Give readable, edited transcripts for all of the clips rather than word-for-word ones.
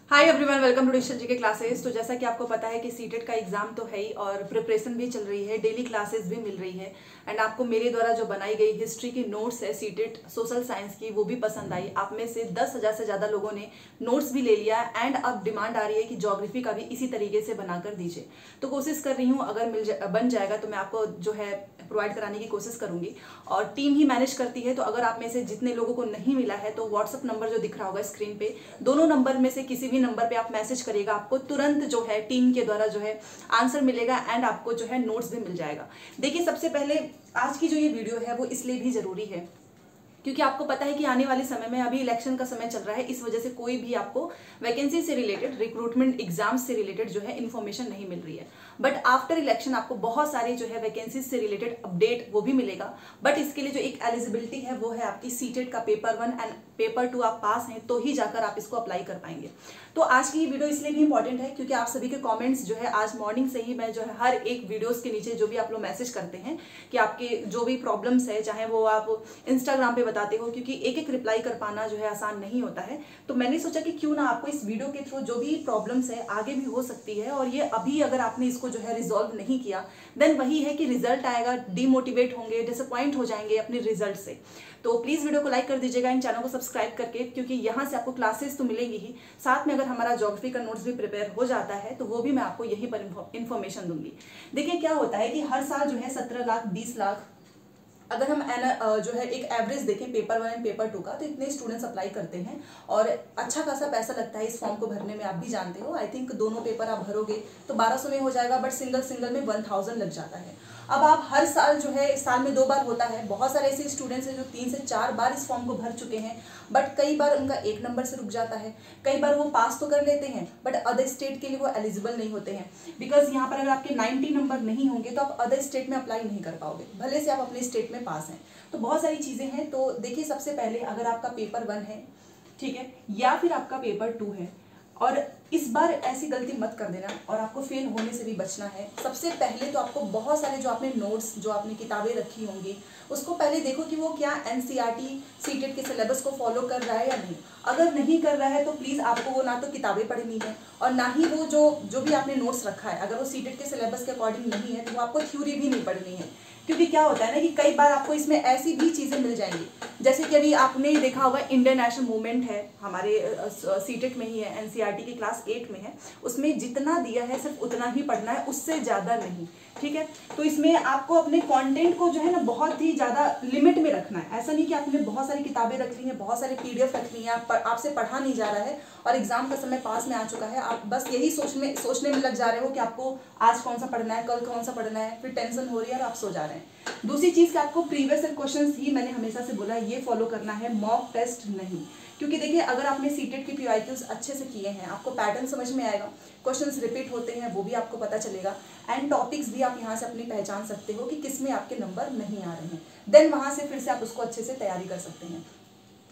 Hi everyone, welcome to digital GK classes. तो जैसा कि आपको पता है कि सीटेट का एग्जाम तो है ही और प्रिपरेशन भी चल रही है, डेली क्लासेस भी मिल रही है। एंड आपको मेरे द्वारा जो बनाई गई हिस्ट्री की नोट्स है सीटेट सोशल साइंस की, वो भी पसंद आई। आप में से 10,000 से ज़्यादा लोगों ने नोट्स भी ले लिया एंड अब डिमांड आ रही है कि ज्योग्राफी का भी इसी तरीके से बनाकर दीजिए। तो कोशिश कर रही हूँ, अगर बन जाएगा तो मैं आपको जो है प्रोवाइड कराने की कोशिश करूंगी। और टीम ही मैनेज करती है, तो अगर आप में से जितने लोगों को नहीं मिला है तो व्हाट्सअप नंबर जो दिख रहा होगा स्क्रीन पे, दोनों नंबर में से किसी भी नंबर पे आप मैसेज करिएगा, आपको तुरंत जो है टीम के द्वारा जो है आंसर मिलेगा एंड आपको जो है नोट्स भी मिल जाएगा। देखिए, सबसे पहले आज की जो ये वीडियो है वो इसलिए भी जरूरी है क्योंकि आपको पता है कि आने वाले समय में अभी इलेक्शन का समय चल रहा है, इस वजह से कोई भी आपको वैकेंसी से रिलेटेड, रिक्रूटमेंट एग्जाम्स से रिलेटेड जो है इन्फॉर्मेशन नहीं मिल रही है। बट आफ्टर इलेक्शन आपको बहुत सारी जो है वैकेंसी से रिलेटेड अपडेट वो भी मिलेगा। बट इसके लिए जो एक एलिजिबिलिटी है वो है आपकी सीटेट का पेपर 1 एंड पेपर 2 आप पास हैं तो ही जाकर आप इसको अप्लाई कर पाएंगे। तो आज की ये वीडियो इसलिए भी इंपॉर्टेंट है क्योंकि आप सभी के कमेंट्स जो है आज मॉर्निंग से ही मैं जो है हर एक वीडियोस के नीचे जो भी आप लोग मैसेज करते हैं कि आपके जो भी प्रॉब्लम्स है, चाहे वो आप इंस्टाग्राम पे बताते हो, क्योंकि एक एक रिप्लाई कर पाना जो है आसान नहीं होता है। तो मैंने सोचा कि क्यों ना आपको इस वीडियो के थ्रू जो भी प्रॉब्लम्स है आगे भी हो सकती है, और ये अभी अगर आपने इसको जो है रिजॉल्व नहीं किया देन वही है कि रिजल्ट आएगा, डिमोटिवेट होंगे, डिसअपॉइंट हो जाएंगे अपने रिजल्ट से। तो प्लीज वीडियो को लाइक कर दीजिएगा, इन चैनल को सब्सक्राइब करके, क्योंकि यहाँ से आपको क्लासेस तो मिलेंगी ही, साथ में अगर हमारा ज्योग्राफी का नोट्स भी प्रिपेयर हो जाता है तो वो भी मैं आपको यहीं पर इन्फॉर्मेशन दूंगी। देखिए, क्या होता है कि हर साल जो है 17 लाख 20 लाख, अगर हम जो है एक एवरेज देखें पेपर 1 एंड पेपर 2 का, तो इतने स्टूडेंट्स अप्लाई करते हैं और अच्छा खासा पैसा लगता है इस फॉर्म को भरने में। आप भी जानते हो, आई थिंक दोनों पेपर आप भरोगे तो 1200 में हो जाएगा, बट सिंगल में 1000 लग जाता है। अब आप हर साल जो है, साल में 2 बार होता है, बहुत सारे ऐसे स्टूडेंट्स हैं जो 3 से 4 बार इस फॉर्म को भर चुके हैं, बट कई बार उनका 1 नंबर से रुक जाता है। कई बार वो पास तो कर लेते हैं बट अदर स्टेट के लिए वो एलिजिबल नहीं होते हैं, बिकॉज यहाँ पर अगर आपके 90 नंबर नहीं होंगे तो आप अदर स्टेट में अप्लाई नहीं कर पाओगे, भले से आप अपने स्टेट में पास हैं। तो बहुत सारी चीजें हैं। तो देखिए, सबसे पहले अगर आपका पेपर 1 है, ठीक है, या फिर आपका पेपर 2 है, और इस बार ऐसी गलती मत कर देना और आपको फेल होने से भी बचना है। सबसे पहले तो आपको बहुत सारे जो आपने नोट्स, जो आपने किताबें रखी होंगी, उसको पहले देखो कि वो क्या एनसीईआरटी सीटेट के सिलेबस को फॉलो कर रहा है या नहीं। अगर नहीं कर रहा है तो प्लीज़ आपको वो ना तो किताबें पढ़नी है और ना ही वो जो भी आपने नोट्स रखा है, अगर वो सीटेट के सिलेबस के अकॉर्डिंग नहीं है तो वो आपको थ्योरी भी नहीं पढ़नी है। क्योंकि क्या होता है ना कि कई बार आपको इसमें ऐसी भी चीज़ें मिल जाएंगी, जैसे कि अभी आपने देखा होगा इंडियन नेशनल मूवमेंट है, हमारे सीटेट में ही है, एनसीईआरटी की क्लास 8 में है, उसमें जितना दिया है सिर्फ उतना ही पढ़ना है, उससे ज़्यादा नहीं, ठीक है। तो इसमें आपको अपने कंटेंट को जो है ना बहुत ही ज़्यादा लिमिट में रखना है। ऐसा नहीं कि आपने बहुत सारी किताबें रख ली हैं, बहुत सारी पीडीएफ रख ली हैं, आपसे पढ़ा नहीं जा रहा है और एग्जाम का समय पास में आ चुका है, आप बस यही सोचने में लग जा रहे हो कि आपको आज कौन सा पढ़ना है, कल कौन सा पढ़ना है, फिर टेंशन हो रही है और आप सो जा रहे हैं। दूसरी चीज़ कि आपको प्रीवियस क्वेश्चंस ही, मैंने हमेशा से बोला, ये फॉलो करना है, मॉक टेस्ट नहीं। क्योंकि देखिए, अगर आपने सीटेट की पीवाईक्यूज अच्छे से किए हैं, आपको पैटर्न समझ में आएगा, क्वेश्चंस रिपीट होते हैं वो भी आपको पता चलेगा, एंड टॉपिक्स भी आप यहाँ से अपनी पहचान सकते हो कि किस में आपके नंबर नहीं आ रहे हैं। देन वहाँ से फिर से आप उसको अच्छे से तैयारी कर सकते हैं।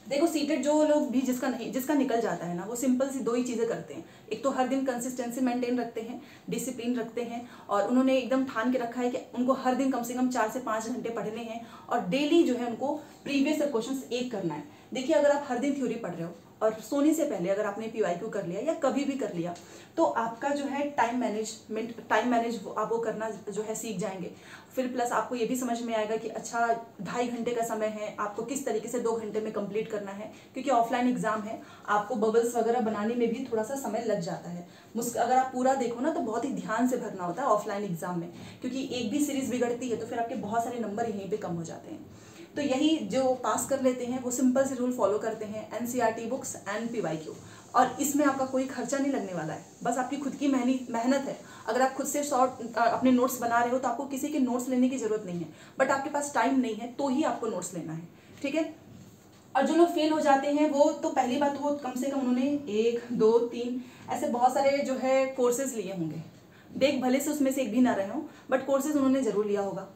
देखो, सीटेट जो लोग भी जिसका निकल जाता है ना, वो सिंपल सी 2 ही चीज़ें करते हैं। एक तो हर दिन कंसिस्टेंसी मेंटेन रखते हैं, डिसिप्लिन रखते हैं, और उन्होंने एकदम ठान के रखा है कि उनको हर दिन कम से कम 4 से 5 घंटे पढ़ने हैं और डेली जो है उनको प्रीवियस क्वेश्चन 1 करना है। देखिए, अगर आप हर दिन थ्योरी पढ़ रहे हो और सोने से पहले अगर आपने पीवाईक्यू कर लिया या कभी भी कर लिया, तो आपका जो है टाइम मैनेज आप वो करना जो है सीख जाएंगे। फिर प्लस आपको ये भी समझ में आएगा कि अच्छा 2.5 घंटे का समय है, आपको किस तरीके से 2 घंटे में कंप्लीट करना है, क्योंकि ऑफलाइन एग्जाम है, आपको बबल्स वगैरह बनाने में भी थोड़ा सा समय लग जाता है। अगर आप पूरा देखो ना तो बहुत ही ध्यान से भरना होता है ऑफलाइन एग्जाम में, क्योंकि एक भी सीरीज बिगड़ती है तो फिर आपके बहुत सारे नंबर यहीं पर कम हो जाते हैं। तो यही जो पास कर लेते हैं वो सिंपल से रूल फॉलो करते हैं, एनसीईआरटी बुक्स एंड पीवाईक्यू, और इसमें आपका कोई खर्चा नहीं लगने वाला है, बस आपकी खुद की मेहनत है। अगर आप खुद से अपने नोट्स बना रहे हो तो आपको किसी के नोट्स लेने की जरूरत नहीं है, बट आपके पास टाइम नहीं है तो ही आपको नोट्स लेना है, ठीक है। और जो लोग फेल हो जाते हैं वो तो पहली बात, वो कम से कम उन्होंने 1 2 3 ऐसे बहुत सारे जो है कोर्सेज लिए होंगे, देख भले से उसमें से एक भी ना रहे हो, बट कोर्सेज उन्होंने जरूर लिया होगा,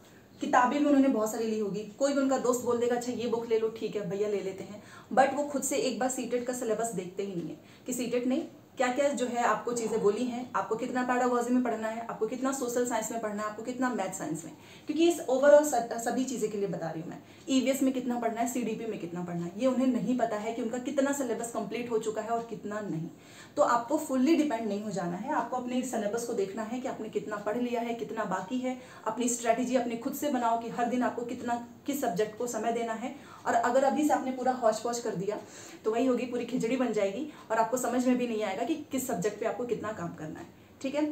किताबें भी उन्होंने बहुत सारी ली होगी। कोई भी उनका दोस्त बोल देगा अच्छा ये बुक ले लो, ठीक है भैया ले लेते हैं, बट वो खुद से एक बार सीटेट का सिलेबस देखते ही नहीं है कि सीटेट नहीं क्या क्या जो है आपको चीज़ें बोली हैं, आपको कितना पैडागोजी में पढ़ना है, आपको कितना सोशल साइंस में पढ़ना है, आपको कितना मैथ साइंस में, क्योंकि इस ओवरऑल सभी चीज़ें के लिए बता रही हूँ मैं। ईवीएस में कितना पढ़ना है, सीडीपी में कितना पढ़ना है, ये उन्हें नहीं पता है कि उनका कितना सिलेबस कंप्लीट हो चुका है और कितना नहीं। तो आपको फुल्ली डिपेंड नहीं हो जाना है, आपको अपने सिलेबस को देखना है कि आपने कितना पढ़ लिया है, कितना बाकी है। अपनी स्ट्रैटेजी अपने खुद से बनाओ कि हर दिन आपको कितना किस सब्जेक्ट को समय देना है। और अगर अभी से आपने पूरा हौच पौच कर दिया तो वही होगी, पूरी खिचड़ी बन जाएगी और आपको समझ में भी नहीं आएगा कि किस सब्जेक्ट पे आपको कितना काम करना है। ठीक है,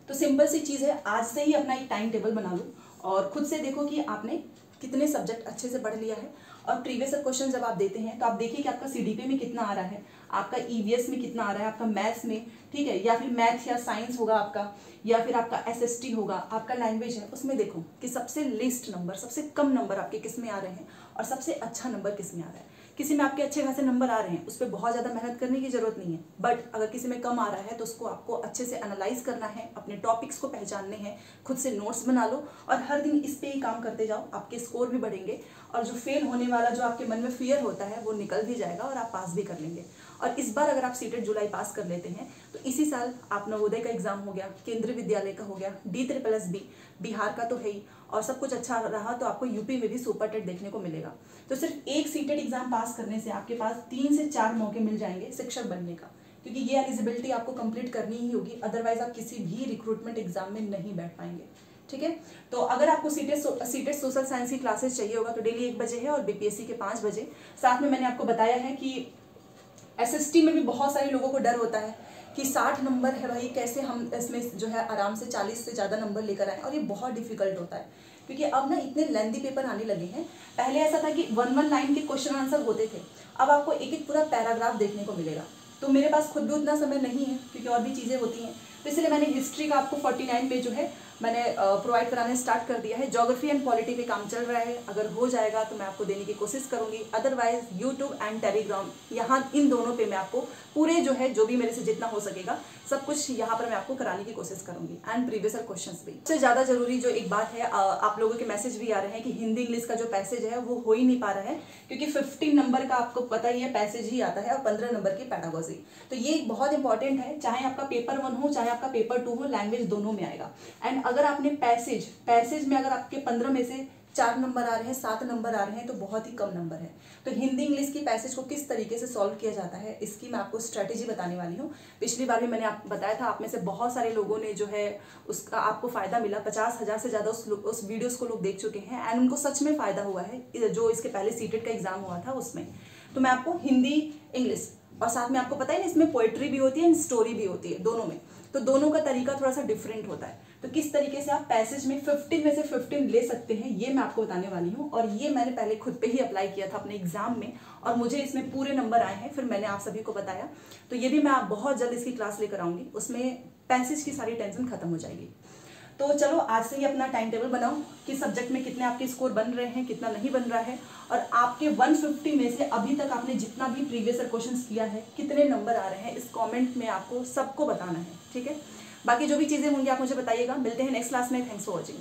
तो सिंपल सी चीज़ है, आज से ही अपना एक टाइम टेबल बना लो और खुद से देखो कि आपने कितने सब्जेक्ट अच्छे से पढ़ लिया है। और प्रीवियस क्वेश्चन जब आप देते हैं तो आप देखिए कि आपका सीडीपी में कितना आ रहा है, आपका ईवीएस में कितना आ रहा है, आपका मैथ्स में, ठीक है, या फिर मैथ या साइंस होगा आपका, या फिर आपका एसएसटी होगा, आपका लैंग्वेज है, उसमें देखो कि सबसे लीस्ट नंबर, सबसे कम नंबर आपके किस में आ रहे हैं और सबसे अच्छा नंबर किस में आ रहा है। किसी में आपके अच्छे खासे नंबर आ रहे हैं, उस पर बहुत ज़्यादा मेहनत करने की जरूरत नहीं है, बट अगर किसी में कम आ रहा है तो उसको आपको अच्छे से एनालाइज करना है, अपने टॉपिक्स को पहचानने हैं, खुद से नोट्स बना लो और हर दिन इस पे ही काम करते जाओ, आपके स्कोर भी बढ़ेंगे और जो फेल होने वाला जो आपके मन में फियर होता है वो निकल भी जाएगा और आप पास भी कर लेंगे। और इस बार अगर आप सीटेट जुलाई पास कर लेते हैं तो इसी साल आप नवोदय का एग्जाम हो गया, केंद्रीय विद्यालय का हो गया, DSSB बिहार का तो है ही, और सब कुछ अच्छा रहा तो आपको यूपी में भी सुपर टेट देखने को मिलेगा। तो सिर्फ एक सीटेट एग्जाम पास करने से आपके पास 3 से 4 मौके मिल जाएंगे शिक्षक बनने का, क्योंकि ये एलिजिबिलिटी आपको कंप्लीट करनी ही होगी, अदरवाइज आप किसी भी रिक्रूटमेंट एग्जाम में नहीं बैठ पाएंगे। ठीक है, तो अगर आपको सीटेट सोशल साइंस की क्लासेस चाहिए होगा तो डेली 1 बजे है और बीपीएससी के 5 बजे। साथ में मैंने आपको बताया है कि एसएसटी में भी बहुत सारे लोगों को डर होता है कि 60 नंबर है भाई, कैसे हम इसमें जो है आराम से 40 से ज़्यादा नंबर लेकर आए, और ये बहुत डिफिकल्ट होता है क्योंकि अब ना इतने लेंथी पेपर आने लगे हैं। पहले ऐसा था कि 1 लाइन के क्वेश्चन आंसर होते थे, अब आपको एक एक पूरा पैराग्राफ देखने को मिलेगा। तो मेरे पास खुद भी उतना समय नहीं है क्योंकि और भी चीज़ें होती हैं, तो इसलिए मैंने हिस्ट्री का आपको 49 पे जो है मैंने प्रोवाइड कराने स्टार्ट कर दिया है। ज्योग्राफी एंड पॉलिटी पे काम चल रहा है, अगर हो जाएगा तो मैं आपको देने की कोशिश करूंगी, अदरवाइज यूट्यूब एंड टेलीग्राम, यहाँ इन दोनों पे मैं आपको पूरे जो है जो भी मेरे से जितना हो सकेगा सब कुछ यहाँ पर मैं आपको कराने की कोशिश करूंगी, एंड प्रीवियस क्वेश्चंस भी। सबसे ज़्यादा जरूरी जो एक बात है, आप लोगों के मैसेज भी आ रहे हैं कि हिंदी इंग्लिश का जो पैसेज है वो हो ही नहीं पा रहा है, क्योंकि 15 नंबर का आपको पता ही है पैसेज ही आता है और 15 नंबर की पैडागोजी। तो ये बहुत इंपॉर्टेंट है, चाहे आपका पेपर 1 हो चाहे आपका पेपर 2 हो, लैंग्वेज दोनों में आएगा। एंड अगर आपने पैसेज में अगर आपके 15 में से 4 नंबर आ रहे हैं, 7 नंबर आ रहे हैं तो बहुत ही कम नंबर है। तो हिंदी इंग्लिश की पैसेज को किस तरीके से सॉल्व किया जाता है इसकी मैं आपको स्ट्रेटेजी बताने वाली हूँ। पिछली बार भी मैंने आपको बताया था, आप में से बहुत सारे लोगों ने जो है उसका आपको फ़ायदा मिला, 50,000 से ज़्यादा उस वीडियोज़ को लोग देख चुके हैं एंड उनको सच में फ़ायदा हुआ है जो इसके पहले सीटेट का एग्जाम हुआ था उसमें। तो मैं आपको हिंदी इंग्लिश और साथ में आपको पता है ना इसमें पोएट्री भी होती है, स्टोरी भी होती है दोनों में, तो दोनों का तरीका थोड़ा सा डिफरेंट होता है। तो किस तरीके से आप पैसेज में 15 में से 15 ले सकते हैं ये मैं आपको बताने वाली हूँ, और ये मैंने पहले खुद पे ही अप्लाई किया था अपने एग्जाम में और मुझे इसमें पूरे नंबर आए हैं, फिर मैंने आप सभी को बताया। तो ये भी मैं आप बहुत जल्द इसकी क्लास लेकर आऊँगी, उसमें पैसेज की सारी टेंशन खत्म हो जाएगी। तो चलो आज से ही अपना टाइम टेबल बनाओ कि सब्जेक्ट में कितने आपके स्कोर बन रहे हैं, कितना नहीं बन रहा है, और आपके 150 में से अभी तक आपने जितना भी प्रीवियस क्वेश्चंस किया है कितने नंबर आ रहे हैं, इस कमेंट में आपको सबको बताना है। ठीक है, बाकी जो भी चीज़ें होंगी आप मुझे बताइएगा। मिलते हैं नेक्स्ट क्लास में। Thanks for watching.